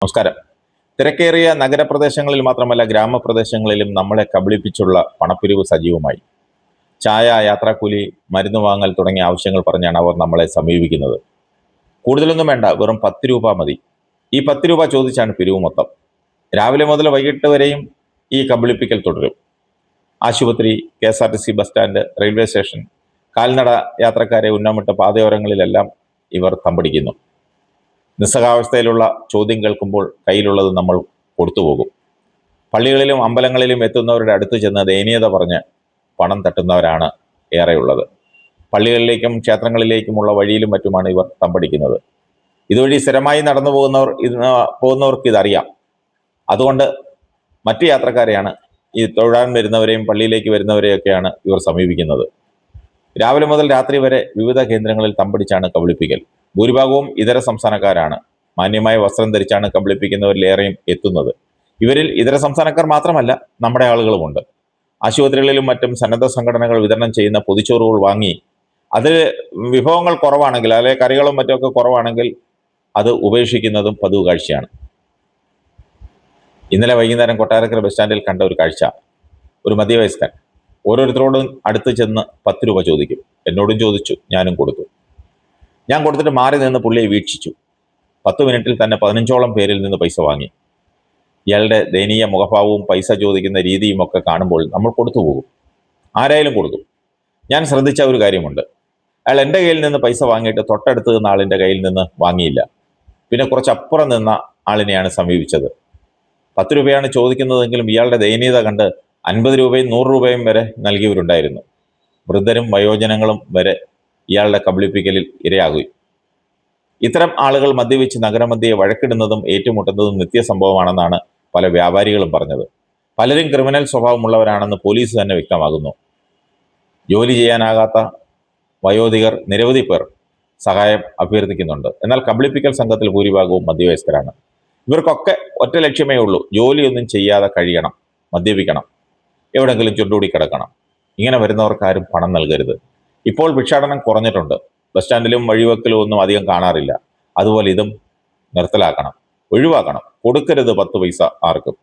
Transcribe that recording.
നമസ്കാരം. തിരക്കേറിയ നഗരപ്രദേശങ്ങളിൽ മാത്രമല്ല ഗ്രാമപ്രദേശങ്ങളിലും നമ്മളെ കബളിപ്പിച്ചുള്ള പണപ്പിരിവ് സജീവമായി. ചായ, യാത്രാക്കൂലി, മരുന്ന് വാങ്ങൽ തുടങ്ങിയ ആവശ്യങ്ങൾ പറഞ്ഞാണ് അവർ നമ്മളെ സമീപിക്കുന്നത്. കൂടുതലൊന്നും വേണ്ട, വെറും 10 രൂപ മതി. ഈ 10 രൂപ ചോദിച്ചാണ് പിരിവ് മൊത്തം. രാവിലെ മുതൽ വൈകിട്ട് വരെയും ഈ കബളിപ്പിക്കൽ തുടരും. ആശുപത്രി, KSRTC bus stand, railway station, കാൽനട യാത്രക്കാരെ ഉന്നമിട്ട പാതയോരങ്ങളിലെല്ലാം ഇവർ തമ്പടിക്കുന്നു. നിസ്സഹാവസ്ഥയിലുള്ള ചോദ്യം കേൾക്കുമ്പോൾ കയ്യിലുള്ളത് നമ്മൾ കൊടുത്തുപോകും. പള്ളികളിലും അമ്പലങ്ങളിലും എത്തുന്നവരുടെ അടുത്ത് ചെന്ന് ദയനീയത പറഞ്ഞ് പണം തട്ടുന്നവരാണ് ഏറെയുള്ളത്. പള്ളികളിലേക്കും ക്ഷേത്രങ്ങളിലേക്കുമുള്ള വഴിയിലും മറ്റുമാണ് ഇവർ തമ്പടിക്കുന്നത്. ഇതുവഴി സ്ഥിരമായി നടന്നു പോകുന്നവർക്ക് ഇതറിയാം. അതുകൊണ്ട് മറ്റ് യാത്രക്കാരെയാണ്, ഈ തൊഴാൻ വരുന്നവരെയും പള്ളിയിലേക്ക് വരുന്നവരെയൊക്കെയാണ് ഇവർ സമീപിക്കുന്നത്. രാവിലെ മുതൽ രാത്രി വരെ വിവിധ കേന്ദ്രങ്ങളിൽ തമ്പടിച്ചാണ് കബളിപ്പിക്കൽ. ഭൂരിഭാഗവും ഇതര സംസ്ഥാനക്കാരാണ്. മാന്യമായ വസ്ത്രം ധരിച്ചാണ് കബളിപ്പിക്കുന്നവരിലേറെയും എത്തുന്നത്. ഇവരിൽ ഇതര സംസ്ഥാനക്കാർ മാത്രമല്ല, നമ്മുടെ ആളുകളുമുണ്ട്. ആശുപത്രികളിലും മറ്റും സന്നദ്ധ സംഘടനകൾ വിതരണം ചെയ്യുന്ന പൊതിച്ചോറുകൾ വാങ്ങി അതിൽ വിഭവങ്ങൾ കുറവാണെങ്കിൽ, അല്ലെങ്കിൽ കറികളും മറ്റുമൊക്കെ കുറവാണെങ്കിൽ അത് ഉപേക്ഷിക്കുന്നതും പതിവ് കാഴ്ചയാണ്. ഇന്നലെ വൈകുന്നേരം കൊട്ടാരക്കര ബസ് സ്റ്റാൻഡിൽ കണ്ട ഒരു കാഴ്ച, ഒരു മധ്യവയസ്കൻ ഓരോരുത്തരോടും അടുത്ത് ചെന്ന് 10 രൂപ ചോദിക്കും. എന്നോടും ചോദിച്ചു, ഞാനും കൊടുത്തു. ഞാൻ കൊടുത്തിട്ട് മാറി നിന്ന് പുള്ളിയെ വീക്ഷിച്ചു. 10 മിനിറ്റിൽ തന്നെ 15ഓളം പേരിൽ നിന്ന് പൈസ വാങ്ങി. ഇയാളുടെ ദയനീയ മുഖഭാവവും പൈസ ചോദിക്കുന്ന രീതിയും ഒക്കെ കാണുമ്പോൾ നമ്മൾ കൊടുത്തു പോകും. ആരായാലും കൊടുക്കും. ഞാൻ ശ്രദ്ധിച്ച ഒരു കാര്യമുണ്ട്. അയാൾ എൻ്റെ കയ്യിൽ നിന്ന് പൈസ വാങ്ങിയിട്ട് തൊട്ടടുത്ത് നിന്ന ആളിൻ്റെ കയ്യിൽ നിന്ന് വാങ്ങിയില്ല. പിന്നെ കുറച്ചപ്പുറം നിന്ന ആളിനെയാണ് സമീപിച്ചത്. 10 രൂപയാണ് ചോദിക്കുന്നതെങ്കിലും ഇയാളുടെ ദയനീയത കണ്ട് 50 രൂപയും 100 രൂപയും വരെ നൽകിയവരുണ്ടായിരുന്നു. വൃദ്ധരും വയോജനങ്ങളും വരെ ഇയാളുടെ കബളിപ്പിക്കലിൽ ഇരയാകും. ഇത്തരം ആളുകൾ മദ്യപിച്ച് നഗരമധ്യയെ വഴക്കിടുന്നതും ഏറ്റുമുട്ടുന്നതും നിത്യസംഭവമാണെന്നാണ് പല വ്യാപാരികളും പറഞ്ഞത്. പലരും ക്രിമിനൽ സ്വഭാവമുള്ളവരാണെന്ന് പോലീസ് തന്നെ വ്യക്തമാകുന്നു. ജോലി ചെയ്യാനാകാത്ത വയോധികർ നിരവധി പേർ സഹായം അഭ്യർത്ഥിക്കുന്നുണ്ട്. എന്നാൽ കബളിപ്പിക്കൽ സംഘത്തിൽ ഭൂരിഭാഗവും മധ്യവയസ്കരാണ്. ഇവർക്കൊക്കെ ഒറ്റ ലക്ഷ്യമേ ഉള്ളൂ: ജോലിയൊന്നും ചെയ്യാതെ കഴിയണം, മദ്യപിക്കണം, എവിടെങ്കിലും ചുരുണ്ടുകൂടി കിടക്കണം. ഇങ്ങനെ വരുന്നവർക്കാരും പണം നൽകരുത്. ഇപ്പോൾ ഭിക്ഷാടനം കുറഞ്ഞിട്ടുണ്ട്. ബസ് സ്റ്റാൻഡിലും വഴിവെക്കലും ഒന്നും അധികം കാണാറില്ല. അതുപോലെ ഇതും നിർത്തലാക്കണം, ഒഴിവാക്കണം. കൊടുക്കരുത് 10 പൈസ ആർക്കും.